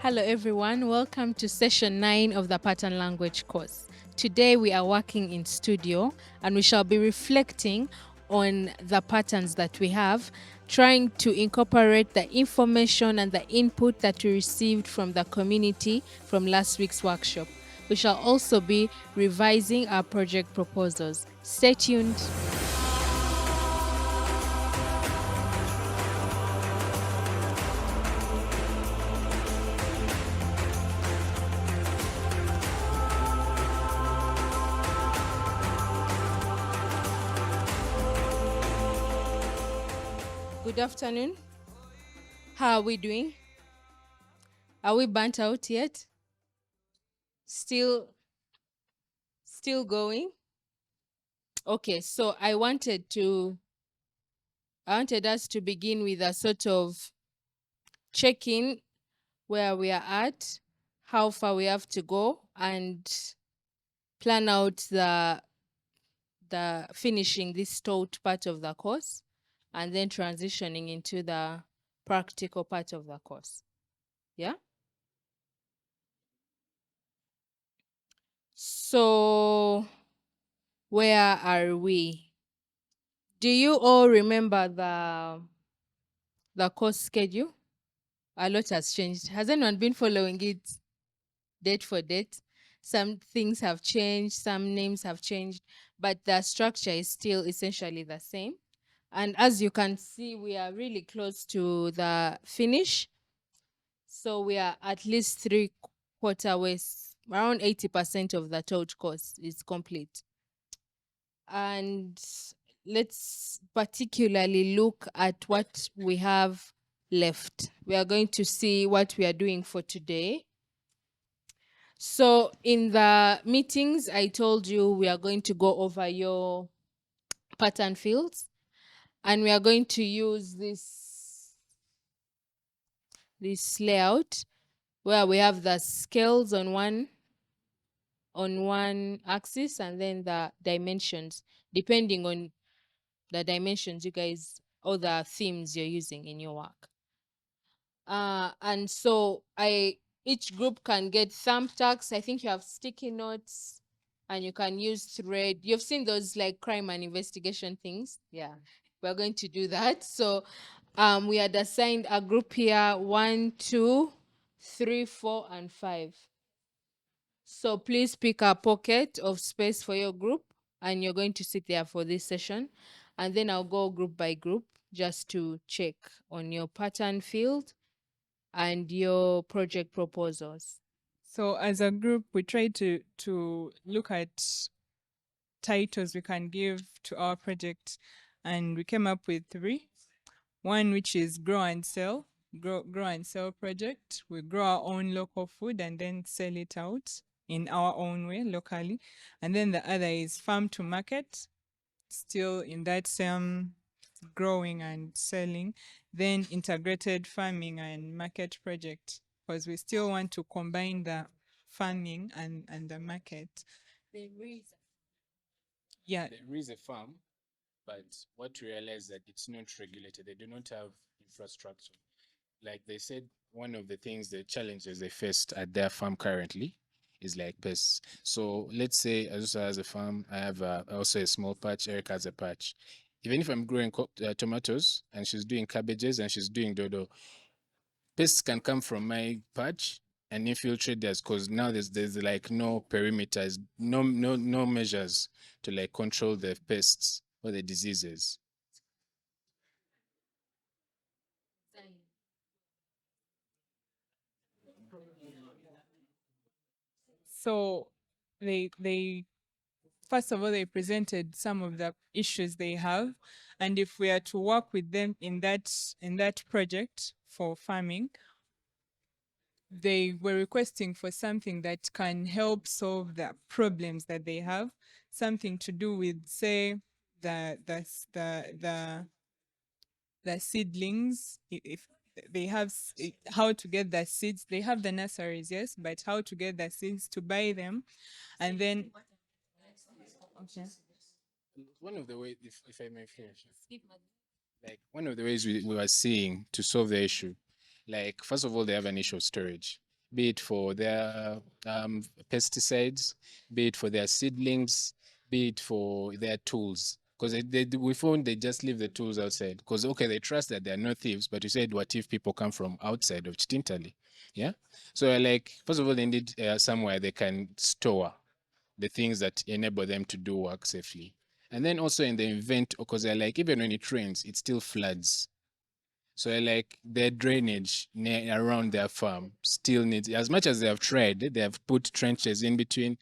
Hello everyone, welcome to session 9 of the pattern language course. Today we are working in studio and we shall be reflecting on the patterns that we have, trying to incorporate the information and the input that we received from the community from last week's workshop. We shall also be revising our project proposals. Stay tuned. Good afternoon. How are we doing? Are we burnt out yet? Still going? Okay, so I wanted us to begin with a sort of check-in where we are at, how far we have to go, and plan out the finishing this taught part of the course and then transitioning into the practical part of the course. Yeah? So where are we? Do you all remember the course schedule? A lot has changed. Has anyone been following it date for date? Some things have changed, some names have changed, but the structure is still essentially the same. And as you can see, we are really close to the finish. So we are at least 3/4 ways, around 80% of the total course is complete. And let's particularly look at what we have left. We are going to see what we are doing for today. So in the meetings, I told you we are going to go over your pattern fields, and we are going to use this layout where we have the scales on one axis and then the dimensions, depending on the dimensions you guys or the themes you're using in your work. And so each group can get thumbtacks. I think you have sticky notes and you can use thread. You've seen those like crime and investigation things. Yeah, we're going to do that. So we had assigned a group here, 1, 2, 3, 4, and 5. So please pick a pocket of space for your group and you're going to sit there for this session. And then I'll go group by group just to check on your pattern field and your project proposals. So as a group, we try to look at titles we can give to our project, and we came up with 3. One which is grow and sell project. We grow our own local food and then sell it out in our own way locally. And then the other is farm to market, still in that same growing and selling. Then integrated farming and market project, because we still want to combine the farming and the market. There is a farm, but what we realize that it's not regulated. They do not have infrastructure. Like they said, one of the things, the challenges they faced at their farm currently is like pests. So let's say also as a farm, I have also a small patch, Eric has a patch. Even if I'm growing tomatoes and she's doing cabbages and she's doing dodo, pests can come from my patch and infiltrate theirs, because now there's like no perimeters, no measures to like control the pests or the diseases. So they first of all, they presented some of the issues they have, and if we are to work with them in that project for farming, they were requesting for something that can help solve the problems that they have, something to do with, say, the seedlings. If they have how to get the seeds, they have the nurseries, yes, but how to get the seeds, to buy them, and then okay. One of the ways, if I may finish, like one of the ways we are seeing to solve the issue, like first of all, they have an issue of storage. be it for their pesticides, be it for their seedlings, be it for their tools. Because we found they just leave the tools outside. Because, okay, they trust that they're no thieves, but you said, what if people come from outside of Chitintali? Yeah. So, like, first of all, they need somewhere they can store the things that enable them to do work safely. And then also in the event, because they're like, even when it rains, it still floods. So like their drainage around their farm still needs, as much as they have tried, they have put trenches in between.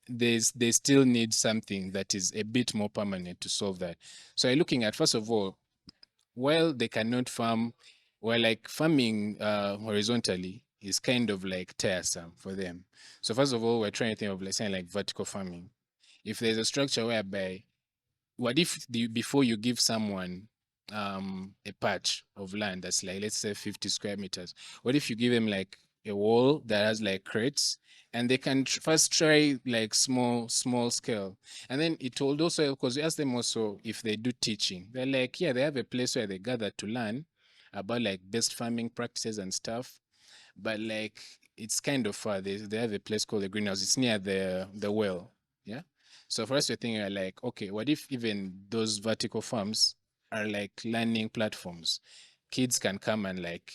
They still need something that is a bit more permanent to solve that. So you're looking at, first of all, while they cannot farm, well, like farming horizontally is kind of like tiresome for them. So first of all, we're trying to think of, like, saying, like, vertical farming. If there's a structure whereby, what if before you give someone a patch of land that's like, let's say, 50 square meters, what if you give them like a wall that has like crates, and they can first try like small scale, and then it will also, because we ask them also if they do teaching, they're like, yeah, they have a place where they gather to learn about like best farming practices and stuff, but like it's kind of far. They have a place called the greenhouse. It's near the well. Yeah. So for us, we're thinking like, okay, what if even those vertical farms are like learning platforms? Kids can come and like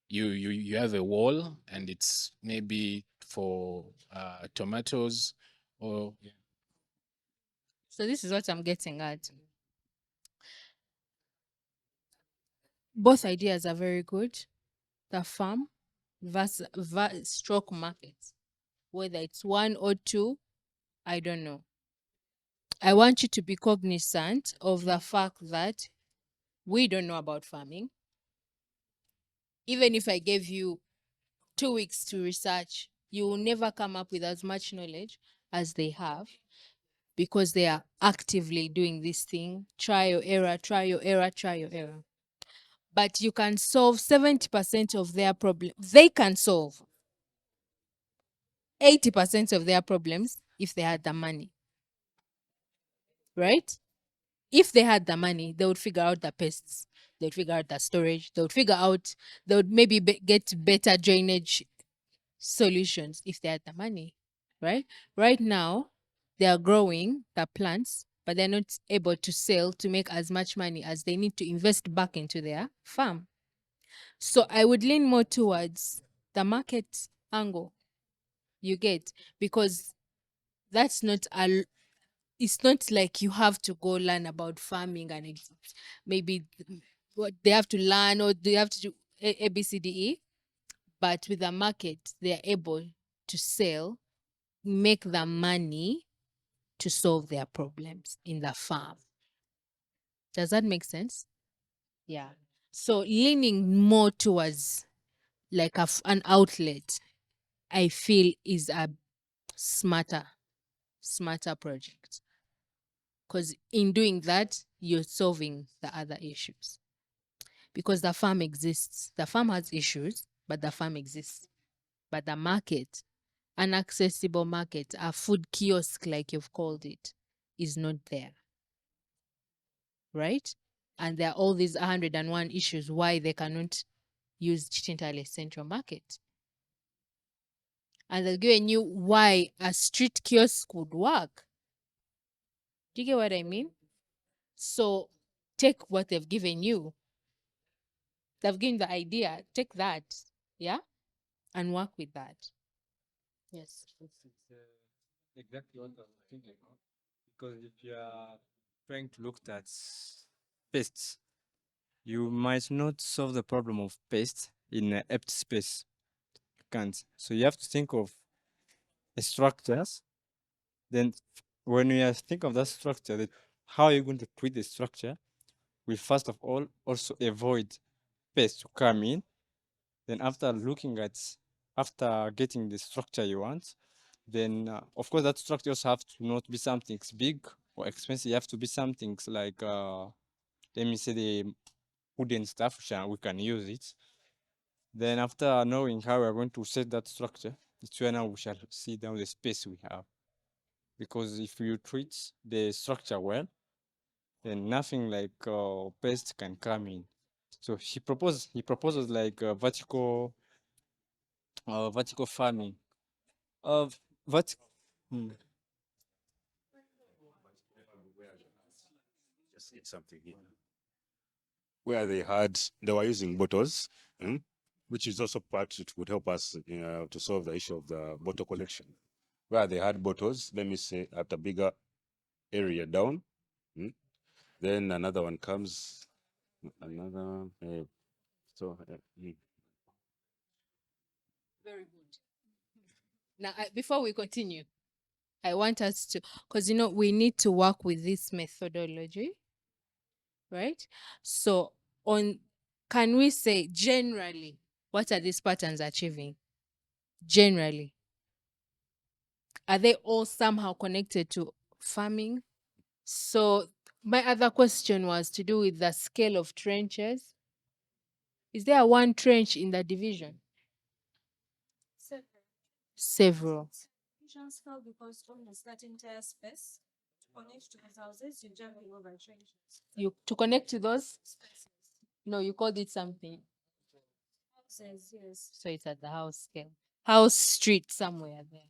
you have a wall, and it's maybe for tomatoes or yeah. So this is what I'm getting at. Both ideas are very good. The farm versus stroke market, whether it's one or two, I don't know. I want you to be cognizant of the fact that we don't know about farming. Even if I gave you 2 weeks to research, you will never come up with as much knowledge as they have, because they are actively doing this thing. Try your error, try your error, try your error. But you can solve 70% of their problem. They can solve 80% of their problems if they had the money. Right? If they had the money, they would figure out the pests. They would figure out the storage. They would maybe get better drainage solutions if they had the money. Right? Right now, they are growing the plants, but they're not able to sell to make as much money as they need to invest back into their farm. So I would lean more towards the market angle. You get, because that's not a it's not like you have to go learn about farming, and it's maybe what they have to learn, or they have to do A, B, C, D, E. But with the market, they're able to sell, make the money to solve their problems in the farm. Does that make sense? Yeah. So leaning more towards like an outlet, I feel, is a smarter project. Because in doing that, you're solving the other issues. Because the farm exists. The farm has issues, but the farm exists. But the market, an accessible market, a food kiosk, like you've called it, is not there. Right? And there are all these 101 issues why they cannot use Chitintale Central Market. And they're giving you why a street kiosk would work. Do you get what I mean? So take what they've given you. They've given the idea. Take that, yeah, and work with that. Yes. It's exactly what I'm thinking of. Because if you are trying to look at pests, you might not solve the problem of pests in an empty space. You can't. So you have to think of structures. Then when you think of that structure, how are you going to treat the structure? We first of all also avoid pests to come in. Then after getting the structure you want, then of course that structure also have to not be something big or expensive. You have to be something like let me say the wooden stuff, we can use it. Then after knowing how we're going to set that structure, it's where now we shall see down the space we have. Because if you treat the structure well, then nothing like pest can come in. So he proposes like a vertical vertical farming. Of vert. Hmm. Just eat something here. Where they were using bottles, which is also part, it would help us to solve the issue of the bottle collection. Where they had bottles, let me say, at a bigger area down. Then another one comes, another, so, Very good. Now, before we continue, I want us to, because we need to work with this methodology, right? So, can we say generally, what are these patterns achieving? Generally, are they all somehow connected to farming? So, my other question was to do with the scale of trenches. Is there one trench in the division? Several. Division scale because almost that entire space to connect to the houses, you're jumping over trenches. To connect to those? Spaces. No, you called it something. Houses, yes. So it's at the house scale. House street somewhere there.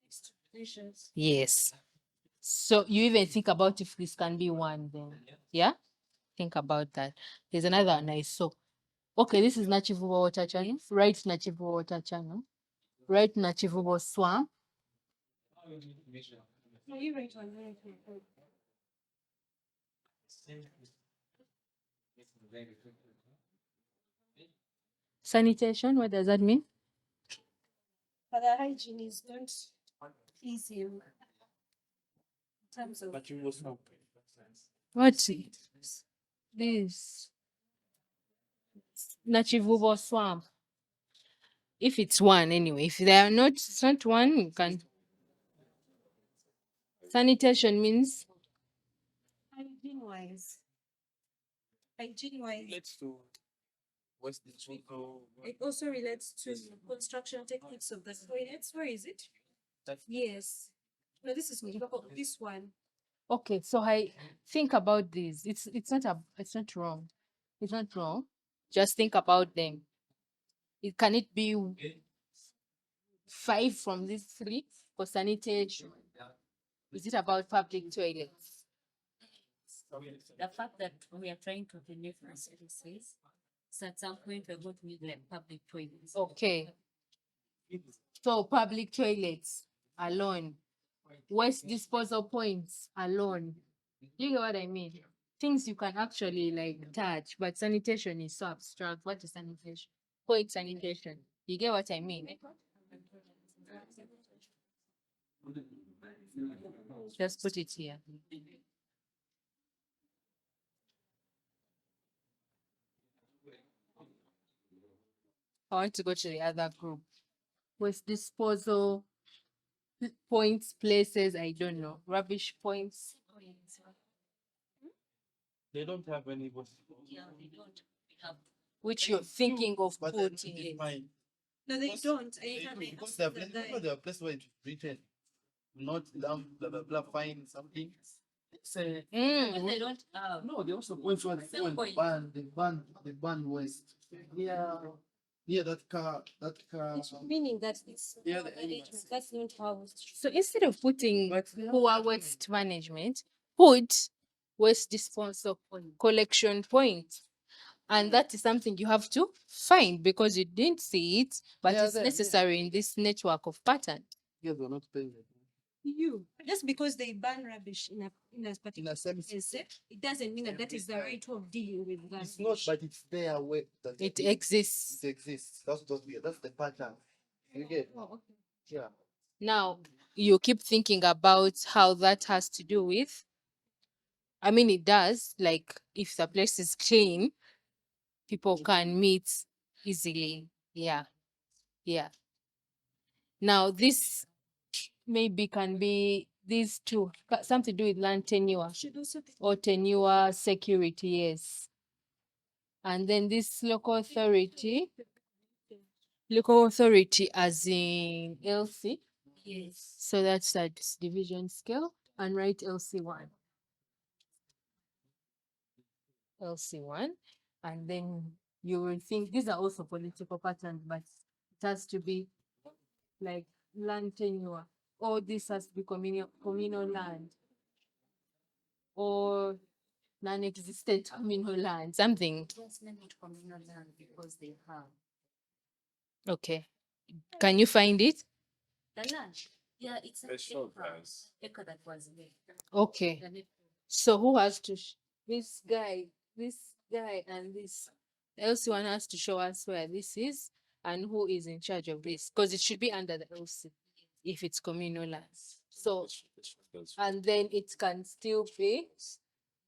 Next to divisions. Yes. So you even think about if this can be one then. Yeah? Think about that. There's another one I saw. Okay, this is Nachivubo water channel. Right Nachivubo water channel. Right Nachivubo swamp. No, you write one, you write one. Sanitation, what does that mean? But the hygiene is not easy in terms of What's this? Nachivubo swamp. If it's one anyway. If they are not, it's not one, you can. Sanitation means hygiene wise. Hygiene wise. Relates to West Digital. It also relates to construction techniques of the toilets. Where is it? Yes. No, this is this one. okay. So I think about this. It's not wrong. It's not wrong. Just think about them. Can it be 5 from these 3 for sanitation? Is it about public toilets? The fact that we are trying to deliver services, so at some point we're going to need like public toilets. Okay. So public toilets alone, waste disposal points alone. You get what I mean? Things you can actually like touch, but sanitation is so abstract. What is sanitation? Point sanitation. You get what I mean? Just put it here. I want to go to the other group. Waste disposal points, places, I don't know. Rubbish points. They don't have any. Yeah, they don't. We have Which you're thinking of But putting. it's fine. No, they Because don't. Because there are places where it's written, not blah blah blah, fine something. It's a but they don't have. no. They also point where Some point. the ban waste. Yeah, that car. Meaning that it's Yeah, the management. That's not how it's So instead of putting But poor waste management, put waste disposal collection point. And that is something you have to find because you didn't see it, but Yeah, it's there, yeah. necessary in this network of pattern. Yeah, they're not paying it. you. Just because they ban rubbish in a particular In a sense, place, it doesn't mean that that is the right way of dealing with that. it's not, but it's there where that It exists. it exists. That's the pattern. You get? Oh, okay. Yeah. Now, you keep thinking about how that has to do with, I mean, it does, like if the place is clean, people can meet easily. Yeah. Yeah. Now, this maybe can be these two, something to do with land tenure Should also be or tenure security, yes. And then this local authority as in LC. Yes. So that's at division scale and write LC1. LC1. And then you will think these are also political patterns, but has to be like land tenure, or this has to be communal land, or non-existent communal land, something. Just name it communal land because they have Okay. Can you find it? the land. Yeah, it's an acre that was there. Okay. Then it- So who has to this guy, and this LC one has to show us where this is and who is in charge of this, because it should be under the LC if it's communal land. So and then it can still be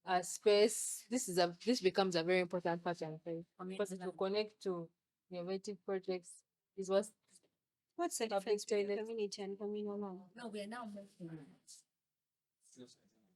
a space. This becomes a very important pattern for you. Because it will connect to innovative projects. Is What's the Public difference between toilet. community and communal land? No, we are now moving. It's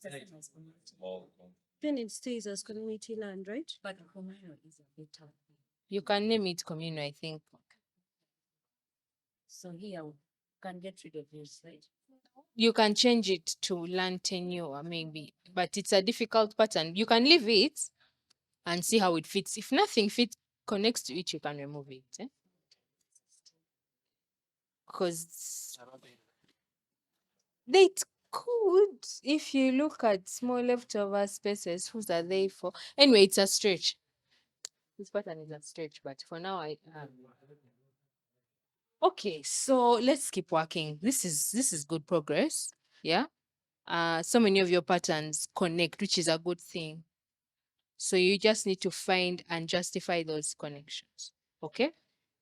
the same as community, Then it stays as community land, right? but communal is a better. you can name it communal, I think. So here we can get rid of this, right? You can change it to land tenure maybe, but it's a difficult pattern. You can leave it and see how it fits. If nothing connects to it, you can remove it. Because they could, if you look at small leftover spaces, whose are they for? Anyway, it's a stretch. This pattern is a stretch, but for now okay, so let's keep working. This is good progress. Yeah. So many of your patterns connect, which is a good thing. So you just need to find and justify those connections. Okay.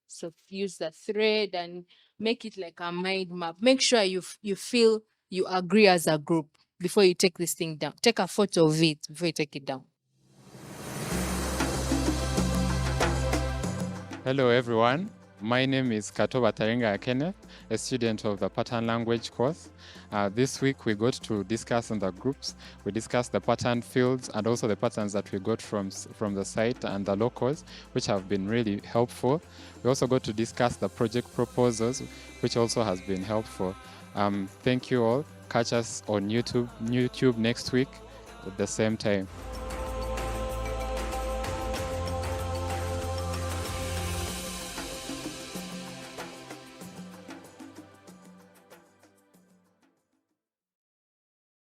So use the thread and make it like a mind map. Make sure you feel you agree as a group before you take this thing down. Take a photo of it before you take it down. Hello, everyone. My name is Katoba Taringa Kenneth, a student of the Pattern Language course. This week we got to discuss in the groups. We discussed the pattern fields and also the patterns that we got from the site and the locals, which have been really helpful. We also got to discuss the project proposals, which also has been helpful. Thank you all. Catch us on YouTube next week at the same time.